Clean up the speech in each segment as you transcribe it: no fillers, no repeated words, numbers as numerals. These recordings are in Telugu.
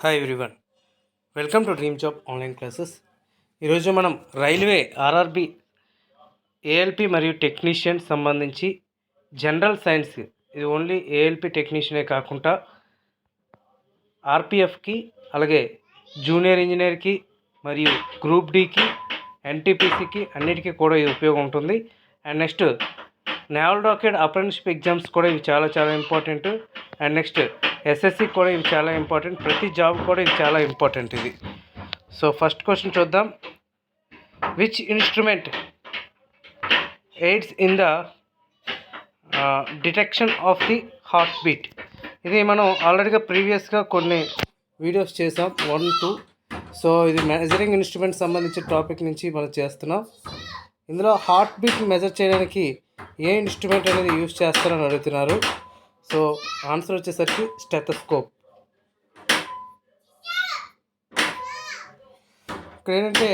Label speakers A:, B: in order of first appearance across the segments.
A: Hi everyone, welcome to dream job online classes. ఈరోజు మనం రైల్వే ఆర్ఆర్బి ఏఎల్పి మరియు టెక్నీషియన్ సంబంధించి జనరల్ సైన్స్, ఇది ఓన్లీ ఏఎల్పి టెక్నీషియనే కాకుండా ఆర్పిఎఫ్కి, అలాగే జూనియర్ ఇంజనీర్కి మరియు గ్రూప్ డికి, ఎన్టీపీసీకి అన్నిటికీ కూడా ఇది ఉపయోగం ఉంటుంది. And next naval rocket apprenticeship exams కూడా ఇవి చాలా ఇంపార్టెంట్. అండ్ నెక్స్ట్ ఎస్ఎస్సి కూడా ఇవి చాలా ఇంపార్టెంట్. ప్రతి జాబ్ కూడా ఇది చాలా ఇంపార్టెంట్ ఇది. సో ఫస్ట్ క్వశ్చన్ చూద్దాం. Which instrument AIDS in the detection of the heart beat? ఇది మనం ఆల్రెడీగా ప్రీవియస్గా కొన్ని వీడియోస్ చేసాం, 1, 2. సో ఇది మెజరింగ్ ఇన్స్ట్రుమెంట్ సంబంధించిన టాపిక్ నుంచి మనం చేస్తున్నాం. ఇందులో హార్ట్ బీట్ని మెజర్ చేయడానికి ఏ ఇన్స్ట్రుమెంట్ అనేది యూజ్ చేస్తారని అడుగుతున్నారు. సో ఆన్సర్ వచ్చేసరికి స్టెథోస్కోప్. ఇక్కడ ఏంటంటే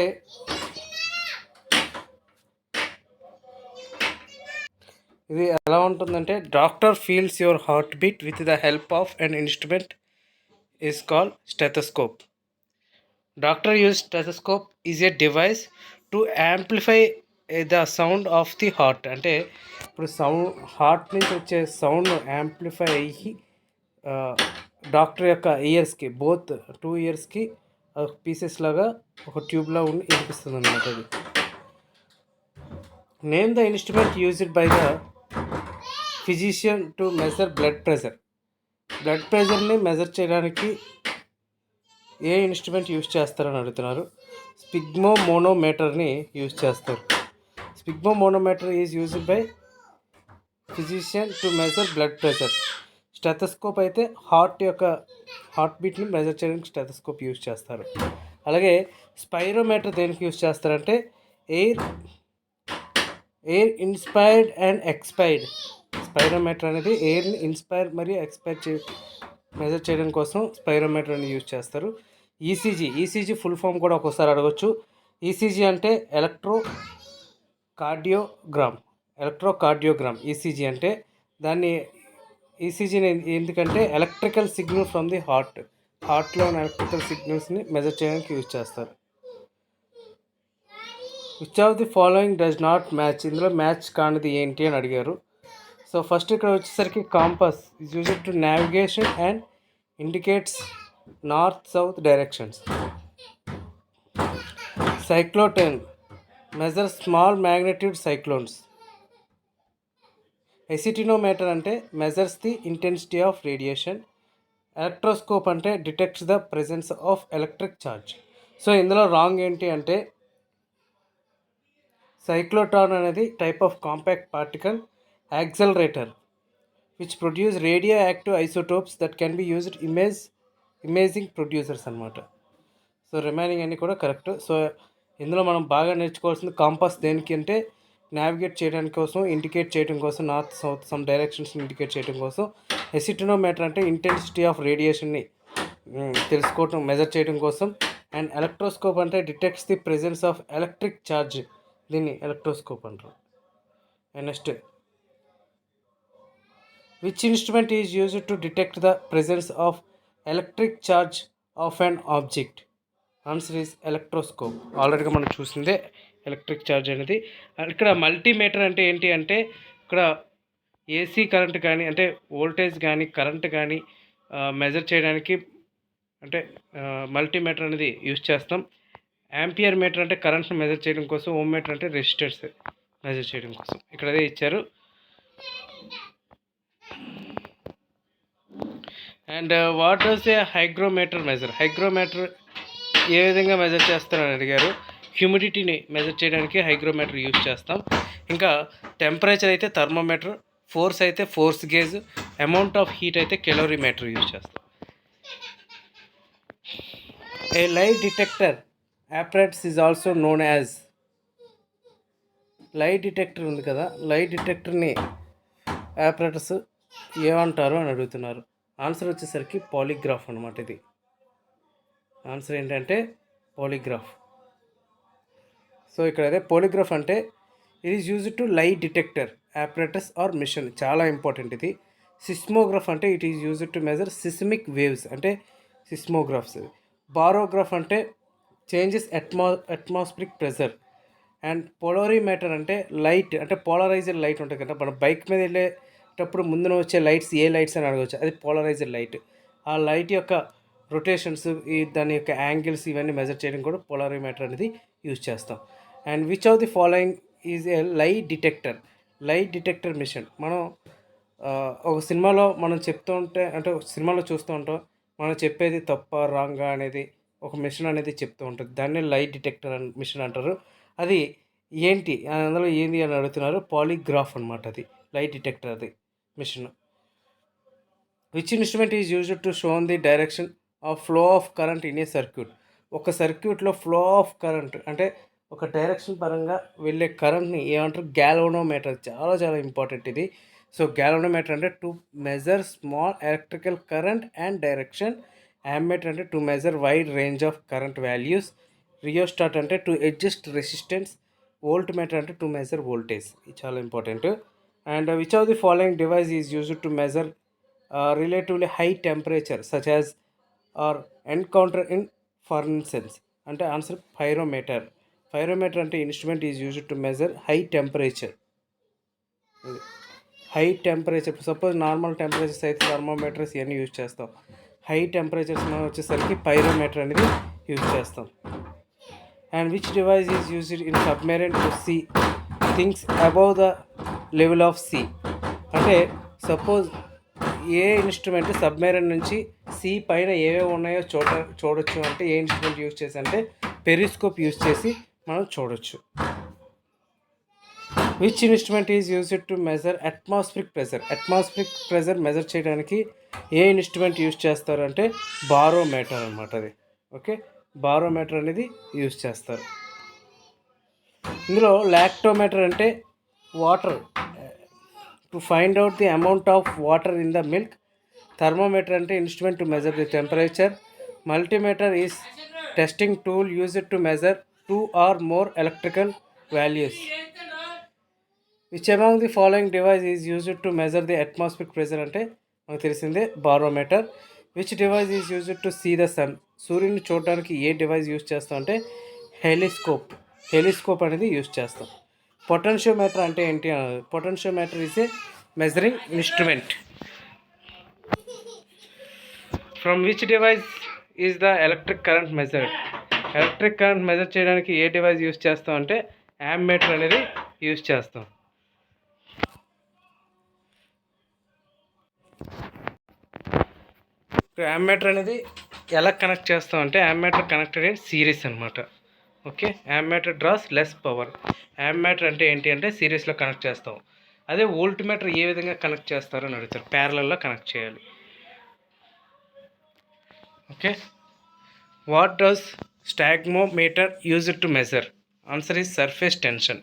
A: ఇది ఎలా ఉంటుందంటే, doctor feels your heart beat with the help of an instrument is called stethoscope. Doctor use stethoscope is a device to amplify the sound of the heart. అంటే ఇప్పుడు హార్ట్ నుంచి వచ్చే సౌండ్ యాంప్లిఫై అయ్యి డాక్టర్ యొక్క ఇయర్స్కి, బోత్ 2 ఇయర్స్కి పీసెస్ లాగా ఒక ట్యూబ్లా ఉండి వినిపిస్తుంది అన్నమాట. అది name the instrument used by the physician to measure blood pressure. Blood ప్రెషర్ని మెజర్ చేయడానికి ఏ ఇన్స్ట్రుమెంట్ యూజ్ చేస్తారని అడుగుతున్నారు. స్పిగ్మోమోనోమీటర్ని యూజ్ చేస్తారు. Sphygmomanometer is used by physician to measure blood pressure. Stethoscope అయితే హార్ట్ బీట్ని మెజర్ చేయడానికి స్టెథోస్కోప్ యూజ్ చేస్తారు. అలాగే స్పైరోమీటర్ దేనికి యూజ్ చేస్తారంటే air inspired and expired. Spirometer అనేది ఎయిర్ని ఇన్స్పైర్ మరియు ఎక్స్పైర్ మెజర్ చేయడం కోసం స్పైరోమీటర్ అని యూజ్ చేస్తారు. ఈసీజీ ఫుల్ ఫామ్ కూడా ఒక్కోసారి అడగచ్చు. ఈసీజీ అంటే ఎలక్ట్రోకార్డియోగ్రామ్. ఈసీజీ అంటే దాన్ని ఈసీజీని ఎందుకంటే ఎలక్ట్రికల్ సిగ్నల్ ఫ్రమ్ ది హార్ట్లో ఉన్న ఎలక్ట్రికల్ సిగ్నల్స్ని మెజర్ చేయడానికి యూజ్ చేస్తారు. Which of the following does not match? ఇందులో మ్యాచ్ కానిది ఏంటి అని అడిగారు. సో ఫస్ట్ ఇక్కడ వచ్చేసరికి compass is used to navigation and indicates north south directions. Cyclotron measure small magnitude cyclones. Actinometer అంటే measures the intensity of radiation. Electroscope అంటే detects the presence of electric charge. So ఇందులో రాంగ్ ఏంటి అంటే సైక్లోట్రాన్ అనేది type of compact particle accelerator which produce radio active isotopes that can be used imaging producers అనమాట. సో రిమైనింగ్ అన్నీ కూడా కరెక్ట్. సో ఇందులో మనం బాగా నేర్చుకోవాల్సింది కాంపాస్ దేనికి అంటే నావిగేట్ చేయడానికి కోసం, ఇండికేట్ చేయడం కోసం, నార్త్ సౌత్ సమ్ డైరెక్షన్స్ని ఇండికేట్ చేయడం కోసం. ఎసిటినోమీటర్ అంటే ఇంటెన్సిటీ ఆఫ్ రేడియేషన్ని తెలుసుకోవటం, మెజర్ చేయడం కోసం. అండ్ ఎలక్ట్రోస్కోప్ అంటే detects the presence of electric charge, దీన్ని ఎలక్ట్రోస్కోప్ అంటారు. And next which instrument is used to detect the presence of electric charge of an object? Answer is electroscope. ఆల్రెడీగా మనం చూసిందే ఎలక్ట్రిక్ ఛార్జ్ అనేది. ఇక్కడ మల్టీమీటర్ అంటే ఏంటి అంటే ఇక్కడ ఏసీ కరెంట్ కానీ, అంటే వోల్టేజ్ కానీ, కరెంట్ కానీ మెజర్ చేయడానికి అంటే మల్టీమీటర్ అనేది యూజ్ చేస్తాం. యాంపియర్ మీటర్ అంటే కరెంట్ని మెజర్ చేయడం కోసం. ఓమ్ మీటర్ అంటే రెసిస్టర్స్ మెజర్ చేయడం కోసం. ఇక్కడ అదే ఇచ్చారు. And what does a hygrometer measure? Hygrometer ఏ విధంగా మెజర్ చేస్తారని అడిగారు. హ్యూమిడిటీని మెజర్ చేయడానికి హైగ్రోమీటర్ యూజ్ చేస్తాం. ఇంకా టెంపరేచర్ అయితే థర్మోమీటర్, ఫోర్స్ అయితే force gauge, amount of heat అయితే కెలోరీమీటర్ యూజ్ చేస్తాం. A lie detector apparatus is also known as. Lie detector ఉంది కదా, లై డిటెక్టర్ని apparatus ఏమంటారు అని అడుగుతున్నారు. ఆన్సర్ వచ్చేసరికి పాలిగ్రాఫ్ అనమాట. ఇది ఆన్సర్ ఏంటంటే పాలిగ్రాఫ్. సో ఇక్కడ అదే పాలిగ్రాఫ్ అంటే it is used to lie detector apparatus or machine. చాలా ఇంపార్టెంట్ ఇది. సిస్మోగ్రాఫ్ అంటే it is used to measure seismic waves. అంటే సిస్మోగ్రాఫ్స్. బారోగ్రాఫ్ అంటే changes atmospheric pressure. And polarimeter అంటే లైట్, అంటే పోలరైజ్డ్ లైట్ ఉంటుంది కదా, మనం బైక్ మీద వెళ్ళేటప్పుడు ముందున వచ్చే లైట్స్ ఏ లైట్స్ అని అడగవచ్చు, అది పోలరైజ్డ్ లైట్. ఆ లైట్ యొక్క రొటేషన్స్, దాని యొక్క యాంగిల్స్ ఇవన్నీ మెజర్ చేయడం కూడా పోలరీమీటర్ అనేది యూజ్ చేస్తాం. And which of the following is a light detector machine. మనం ఒక సినిమాలో మనం చెప్తూ ఉంటే, అంటే ఒక సినిమాలో చూస్తూ ఉంటాం, మనం చెప్పేది తప్ప రాంగా అనేది ఒక మిషన్ అనేది చెప్తూ ఉంటుంది, దాన్ని లైట్ డిటెక్టర్ మిషన్ అంటారు. అది ఏంటి అందులో ఏంది అని అడుగుతున్నారు, పాలిగ్రాఫ్ అనమాట, అది లైట్ డిటెక్టర్ అది machine. Which instrument is used to shown the direction of flow of current in a circuit. ఒక సర్క్యూట్లో ఫ్లో ఆఫ్ కరెంట్ అంటే ఒక డైరెక్షన్ పరంగా వెళ్ళే కరెంట్ని ఏమంటారు, గ్యాల్వనోమీటర్. చాలా చాలా ఇంపార్టెంట్ ఇది. సో గ్యాల్వనోమీటర్ అంటే to measure small electrical current and direction. Ammeter అంటే to measure wide range of current values. Rheostat అంటే to adjust resistance. Volt meter అంటే టు మెజర్ వోల్టేజ్. ఇది చాలా important. And which of the following device is used to measure relatively high temperature such as are encounter in furnaces. అంటే ఆన్సర్ పైరోమీటర్. పైరోమీటర్ అంటే instrument is used to measure high temperature. Suppose normal temperatures అయితే థర్మోమీటర్స్ ఇవన్నీ యూజ్ చేస్తాం. హై టెంపరేచర్స్ మనం వచ్చేసరికి పైరోమీటర్ అనేది యూజ్ చేస్తాం. And which device is used in submarine to see things above the level of sea. అంటే సపోజ్ ఏ ఇన్స్ట్రుమెంట్ సబ్మెరైన్ నుంచి సీ పైన ఏవేవి ఉన్నాయో చూడొచ్చు అంటే ఏ ఇన్స్ట్రుమెంట్ యూజ్ చేసి అంటే పెరిస్కోప్ యూజ్ చేసి మనం చూడొచ్చు. Which instrument is used to measure atmospheric pressure measure చేయడానికి ఏ ఇన్స్ట్రుమెంట్ యూజ్ చేస్తారు అంటే బారోమీటర్ అనమాట అది. ఓకే, బారోమీటర్ అనేది యూజ్ చేస్తారు. ఇందులో లాక్టోమీటర్ అంటే water, to find out the amount of water in the milk. Thermometer అంటే instrument to measure the temperature. Multimeter is testing tool used to measure 2 or more electrical values. Which among the following device is used to measure the atmospheric pressure అంటే మనకు తెలిసిందే barometer. Which device is used to see the sun. సూర్యుని చూడడానికి ఏ డివైస్ యూజ్ చేస్తాం అంటే హెలిస్కోప్ అనేది యూజ్ చేస్తాం. పొటెన్షియోమీటర్ అంటే ఏంటి? Potentiometer is a measuring instrument. From which device is the electric current measured. Electric current measure చేయడానికి ఏ డివైస్ యూజ్ చేస్తాం అంటే యామ్మీటర్ అనేది యూజ్ చేస్తాం. యామ్మీటర్ అనేది ఎలా కనెక్ట్ చేస్తాం అంటే యామ్మీటర్ కనెక్టెడ్ ఇన్ సిరీస్ అనమాట. Okay, ammeter draws less power. Ammeter అంటే ఏంటి అంటే సిరీస్లో కనెక్ట్ చేస్తాం. అదే వోల్ట్ మీటర్ ఏ విధంగా కనెక్ట్ చేస్తారో అని అడుగుతారు, ప్యారలల్లో కనెక్ట్ చేయాలి. Okay, what does stalagmometer used to measure? Answer is surface tension.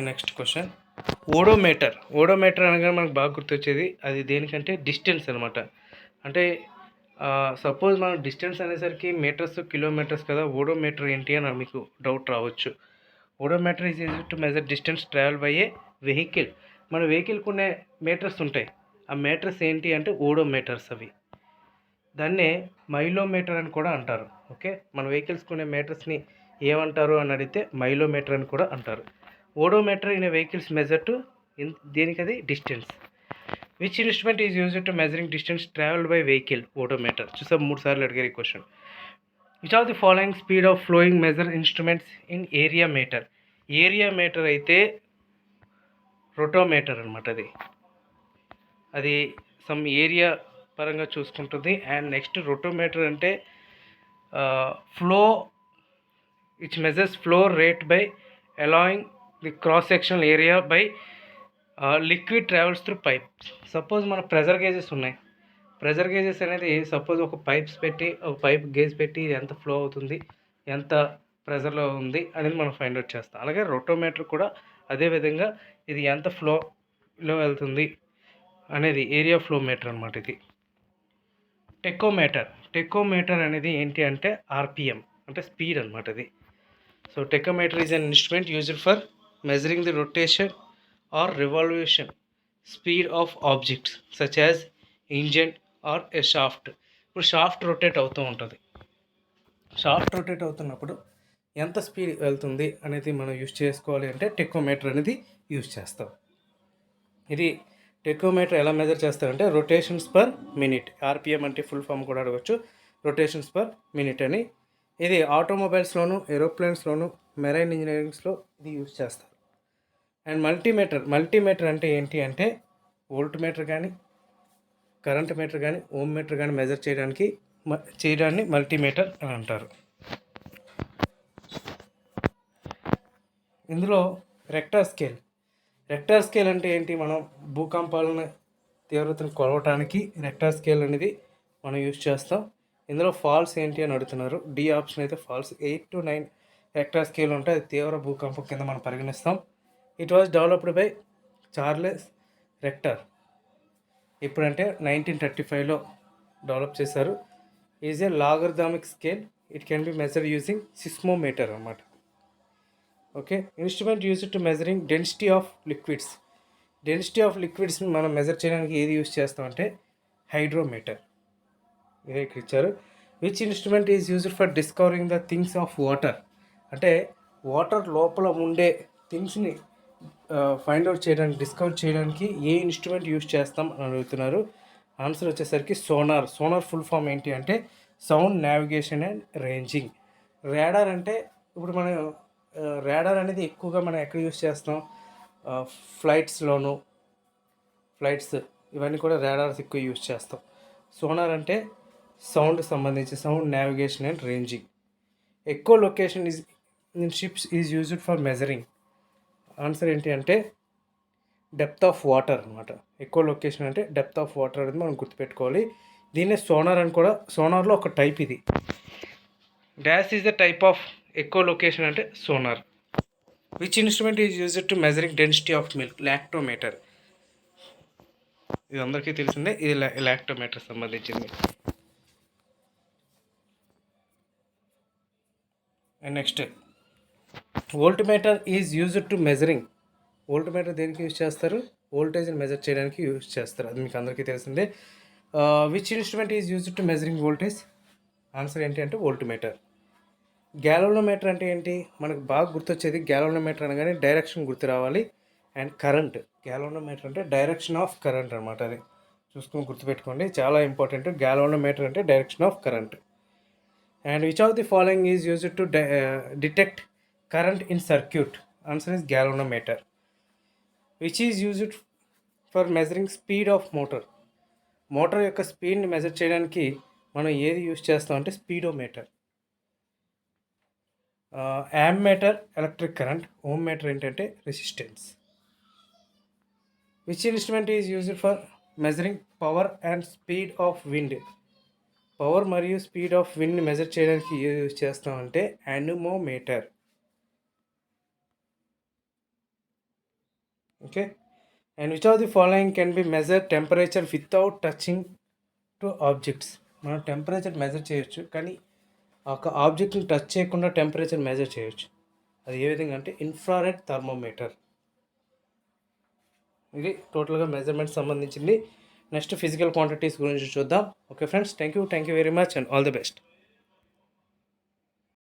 A: Next question, odometer అనగా మనకు బాగా గుర్తొచ్చేది అది దేనికంటే డిస్టెన్స్ అనమాట. అంటే సపోజ్ మనం డిస్టెన్స్ అనేసరికి మీటర్స్ కిలోమీటర్స్ కదా, ఓడోమీటర్ ఏంటి అని మీకు డౌట్ రావచ్చు. Odometer is used to measure distance travel by A vehicle. మన వెహికల్కి ఉన్న మీటర్స్ ఉంటాయి, ఆ మీటర్స్ ఏంటి అంటే ఓడోమీటర్స్. అవి దాన్నే మైలోమీటర్ అని కూడా అంటారు. ఓకే, మన వెహికల్స్కి ఉన్న మీటర్స్ని ఏమంటారు అని అడిగితే మైలోమీటర్ అని కూడా అంటారు. Odometer in vehicles measure to దేనికది distance. Which instrument is used to measuring distance travelled by vehicle? Odometer. చూసాం 3 సార్లు అడిగారు ఈ question. Which of the following speed of flowing measure instruments in area meter? Area meter అయితే రోటోమీటర్ అనమాట. అది సమ్ ఏరియా పరంగా చూసుకుంటుంది. అండ్ నెక్స్ట్ రోటోమీటర్ అంటే flow, which measures flow rate by allowing the cross sectional area by liquid travels through pipe. Suppose మన ప్రెజర్ గేజెస్ ఉన్నాయి. ప్రెజర్ గేజెస్ అనేది సపోజ్ ఒక పైప్ గేజ్ పెట్టి ఎంత ఫ్లో అవుతుంది, ఎంత ప్రెజర్లో ఉంది అనేది మనం ఫైండ్ అవుట్ చేస్తాం. అలాగే రోటోమీటర్ కూడా అదేవిధంగా ఇది ఎంత ఫ్లోలో వెళ్తుంది అనేది ఏరియా ఫ్లో మీటర్ అనమాట. ఇది టెకోమీటర్ అనేది ఏంటి అంటే ఆర్పిఎం అంటే స్పీడ్ అనమాట. ఇది so tachometer is an instrument used for measuring the rotation or revolution speed of objects such as engine or a shaft. ఇప్పుడు షాఫ్ట్ రొటేట్ అవుతూ ఉంటుంది. షాఫ్ట్ రొటేట్ అవుతున్నప్పుడు ఎంత స్పీడ్ వెళ్తుంది అనేది మనం యూజ్ చేసుకోవాలి అంటే టెకోమీటర్ అనేది యూజ్ చేస్తాం. ఇది టెకోమీటర్ ఎలా మెజర్ చేస్తారంటే రొటేషన్స్ పర్ మినిట్, ఆర్పిఎం అంటే ఫుల్ ఫామ్ కూడా అడగచ్చు, రొటేషన్స్ పర్ మినిట్ అని. ఇది ఆటోమొబైల్స్లోను, ఏరోప్లేన్స్లోను, మెరైన్ ఇంజనీరింగ్స్లో ఇది యూజ్ చేస్తారు. అండ్ మల్టీమీటర్ అంటే ఏంటి అంటే వోల్ట్ మీటర్ కానీ, కరెంట్ మీటర్ కానీ, ఓమ్ మీటర్ కానీ మెజర్ చేయడాన్ని మల్టీమీటర్ అని అంటారు. ఇందులో రెక్టార్ స్కేల్ అంటే ఏంటి, మనం భూకంపాలను తీవ్రతను కొలవటానికి రెక్టార్ స్కేల్ అనేది మనం యూజ్ చేస్తాం. ఇందులో ఫాల్స్ ఏంటి అని అడుగుతున్నారు. డి ఆప్షన్ అయితే ఫాల్స్. 8 to 9 రెక్టార్ స్కేల్ ఉంటే అది తీవ్ర భూకంపం కింద మనం పరిగణిస్తాం. It was developed by Charles Richter. ఇప్పుడంటే 1935లో డెవలప్ చేశారు. Is a logarithmic scale. It can be measure using seismometer అన్నమాట. Okay, instrument used to measuring density of లిక్విడ్స్ని మనం మెజర్ చేయడానికి ఏది యూజ్ చేస్తామంటే హైడ్రోమీటర్. ఇదే ఇక్కడ ఇచ్చారు. Which instrument is used for discovering the things of water. అంటే వాటర్ లోపల ఉండే థింగ్స్ని ఫైండ్ అవుట్ చేయడానికి, డిస్కవర్ చేయడానికి ఏ ఇన్స్ట్రుమెంట్ యూజ్ చేస్తాం అని అడుగుతున్నారు. ఆన్సర్ వచ్చేసరికి సోనార్ ఫుల్ ఫామ్ ఏంటి అంటే sound navigation and ranging. Radar అంటే ఇప్పుడు మనం రాడార్ అనేది ఎక్కువగా మనం ఎక్కడ యూజ్ చేస్తాం, ఫ్లైట్స్ ఇవన్నీ కూడా రాడార్స్ ఎక్కువ యూజ్ చేస్తాం. సోనార్ అంటే సౌండ్ సంబంధించి sound navigation and ranging. Echo location in ships is used for measuring. Answer ఏంటి అంటే డెప్త్ ఆఫ్ వాటర్ అనమాట. ఎకో లొకేషన్ అంటే డెప్త్ ఆఫ్ వాటర్ అనేది మనం గుర్తుపెట్టుకోవాలి. దీన్నే సోనార్ అని కూడా, సోనార్లో ఒక టైప్ ఇది. Dash is the type of echo location అంటే sonar. Which instrument is used to measuring density of milk. Lactometer. ఇది అందరికీ తెలిసిందే, ఇది లాక్టోమీటర్ సంబంధించింది. And next voltmeter is used to measuring. Voltmeter దేనికి యూజ్ చేస్తారు, వోల్టేజ్ని మెజర్ చేయడానికి యూజ్ చేస్తారు, అది మీకు అందరికీ తెలిసిందే. Which instrument is used to measuring voltage. Answer ఏంటి అంటే వోల్ట్మీటర్. గ్యాలోనోమీటర్ అంటే ఏంటి, మనకు బాగా గుర్తొచ్చేది గ్యాలోనోమీటర్ అనగానే డైరెక్షన్ గుర్తు రావాలి. అండ్ కరెంట్, గ్యాలోనోమీటర్ అంటే డైరెక్షన్ ఆఫ్ కరెంట్ అనమాట. అది చూసుకొని గుర్తుపెట్టుకోండి, చాలా ఇంపార్టెంట్. గ్యాలోనోమీటర్ అంటే direction of current. And which of the following is used to detect current in circuit. Answer is galvanometer. Which is used for measuring speed of motor యొక్క స్పీడ్ని మెజర్ చేయడానికి మనం ఏది యూజ్ చేస్తాం అంటే speedometer. Ammeter electric current, ohm meter ఏంటంటే resistance. Which instrument is used for measuring power and speed of wind. Power మరియు స్పీడ్ ఆఫ్ విండ్ని మెజర్ చేయడానికి ఏది యూజ్ చేస్తామంటే anemometer. Okay, and which of the following can be measure temperature without touching to objects. మనం టెంపరేచర్ మెజర్ చేయొచ్చు, కానీ ఒక ఆబ్జెక్ట్ని టచ్ చేయకుండా టెంపరేచర్ మెజర్ చేయొచ్చు. అది ఏ విధంగా అంటే ఇన్ఫ్రారెడ్ థర్మోమీటర్. ఇది టోటల్గా మెజర్మెంట్ సంబంధించింది. నెక్స్ట్ ఫిజికల్ క్వాంటిటీస్ గురించి చూద్దాం. Okay friends, thank you very much and all the best.